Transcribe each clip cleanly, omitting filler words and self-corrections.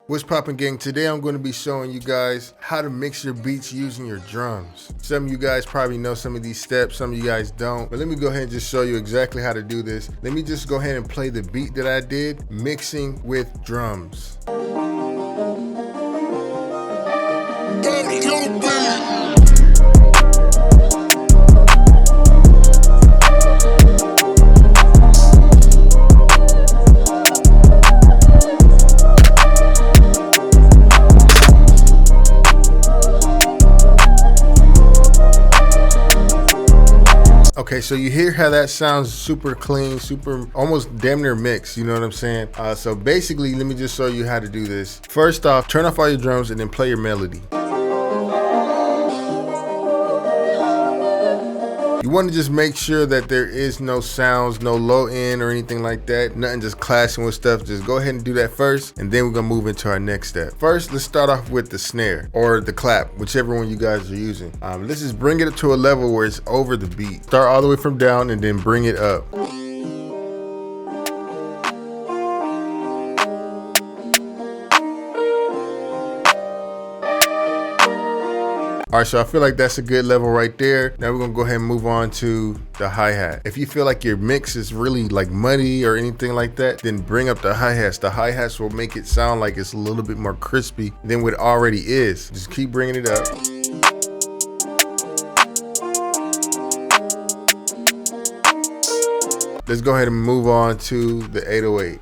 What's poppin', gang? Today I'm going to be showing you guys how to mix your beats using your drums. Some of you guys probably know some of these steps, some of you guys don't, but let me go ahead and just show you exactly how to do this. Let me just go ahead and play the beat that I did mixing with drums. Okay, so you hear how that sounds super clean, super almost damn near mixed, you know what I'm saying? So basically, let me just show you how to do this. First off, turn off all your drums and then play your melody. You want to just make sure that there is no sounds, no low end or anything like that. Nothing just clashing with stuff. Just go ahead and do that first, and then we're going to move into our next step. First, let's start off with the snare or the clap, whichever one you guys are using. Let's just bring it to a level where it's over the beat. Start all the way from down and then bring it up. All right, so I feel like that's a good level right there. Now we're gonna go ahead and move on to the hi-hat. If you feel like your mix is really like muddy or anything like that, then bring up the hi-hats. The hi-hats will make it sound like it's a little bit more crispy than what it already is. Just keep bringing it up. Let's go ahead and move on to the 808.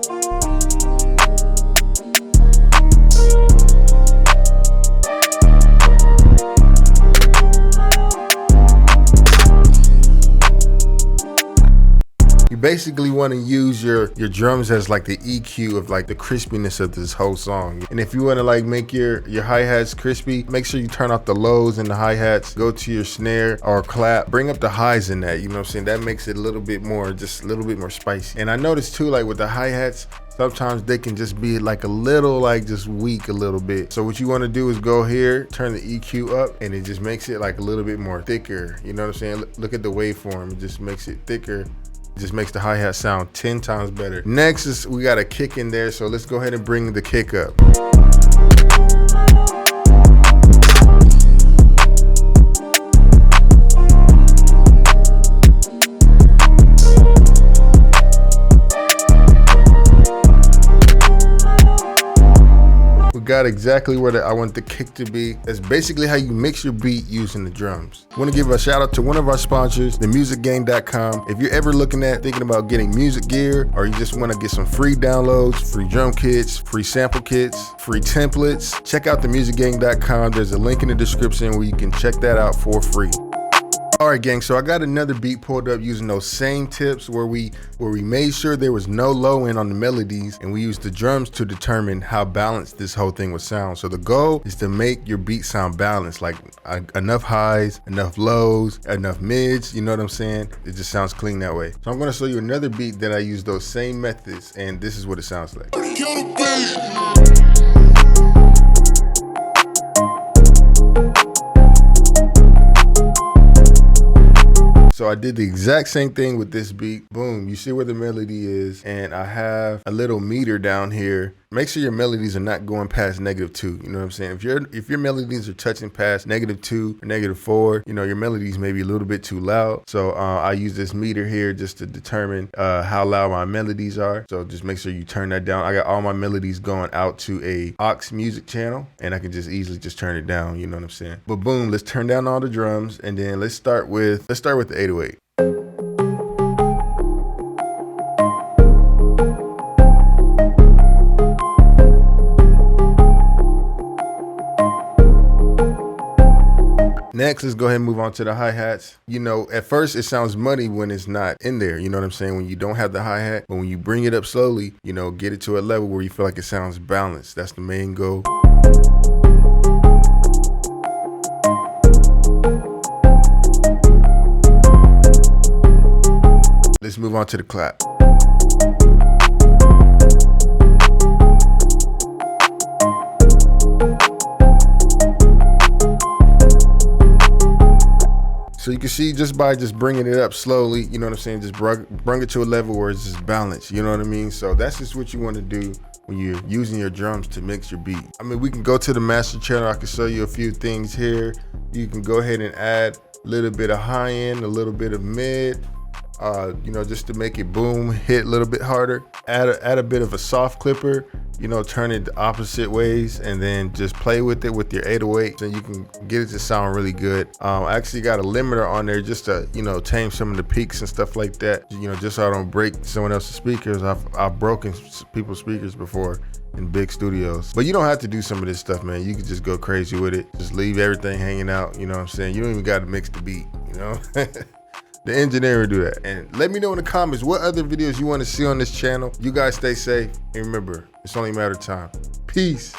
You basically want to use your drums as like the EQ of like the crispiness of this whole song. And if you want to like make your hi-hats crispy, make sure you turn off the lows and the hi-hats, go to your snare or clap, bring up the highs in that, you know what I'm saying? That makes it a little bit more, just a little bit more spicy. And I noticed too, like with the hi-hats, sometimes they can just be like a little, like just weak a little bit. So what you want to do is go here, turn the EQ up, and it just makes it like a little bit more thicker. You know what I'm saying? Look at the waveform, it just makes it thicker. Just makes the hi-hat sound 10 times better. Next is we got a kick in there, so let's go ahead and bring the kick up. Got exactly where I want the kick to be. That's basically how you mix your beat using the drums. I want to give a shout out to one of our sponsors, themusicgang.com. If you're ever thinking about getting music gear, or you just want to get some free downloads, free drum kits, free sample kits, free templates, check out themusicgang.com. There's a link in the description where you can check that out for free. All right, gang, so I got another beat pulled up using those same tips where we made sure there was no low end on the melodies, and we used the drums to determine how balanced this whole thing would sound. So the goal is to make your beat sound balanced, like enough highs, enough lows, enough mids, you know what I'm saying? It just sounds clean that way. So I'm gonna show you another beat that I use those same methods, and this is what it sounds like. So I did the exact same thing with this beat. Boom, you see where the melody is, and I have a little meter down here. Make sure your melodies are not going past -2. You know what I'm saying? If your melodies are touching past -2 or -4, you know, your melodies may be a little bit too loud. So I use this meter here just to determine how loud my melodies are. So just make sure you turn that down. I got all my melodies going out to a aux music channel, and I can just easily just turn it down. You know what I'm saying? But boom, let's turn down all the drums, and then let's start with the 808. Next, let's go ahead and move on to the hi-hats. You know, at first it sounds muddy when it's not in there. You know what I'm saying? When you don't have the hi-hat, but when you bring it up slowly, you know, get it to a level where you feel like it sounds balanced. That's the main goal. Let's move on to the clap. So you can see just by bringing it up slowly, you know what I'm saying, just bring it to a level where it's just balanced, you know what I mean? So that's just what you want to do when you're using your drums to mix your beat. I mean, we can go to the master channel. I can show you a few things here. You can go ahead and add a little bit of high end, a little bit of mid, you know, just to make it boom, hit a little bit harder. Add a bit of a soft clipper, you know, turn it the opposite ways, and then just play with it with your 808, and you can get it to sound really good. I actually got a limiter on there just to, you know, tame some of the peaks and stuff like that, you know, just so I don't break someone else's speakers. I've broken people's speakers before in big studios. But you don't have to do some of this stuff, man. You can just go crazy with it. Just leave everything hanging out, you know what I'm saying? You don't even got to mix the beat, you know? The engineer will do that. And let me know in the comments what other videos you want to see on this channel. You guys stay safe, and remember, it's only a matter of time. Peace.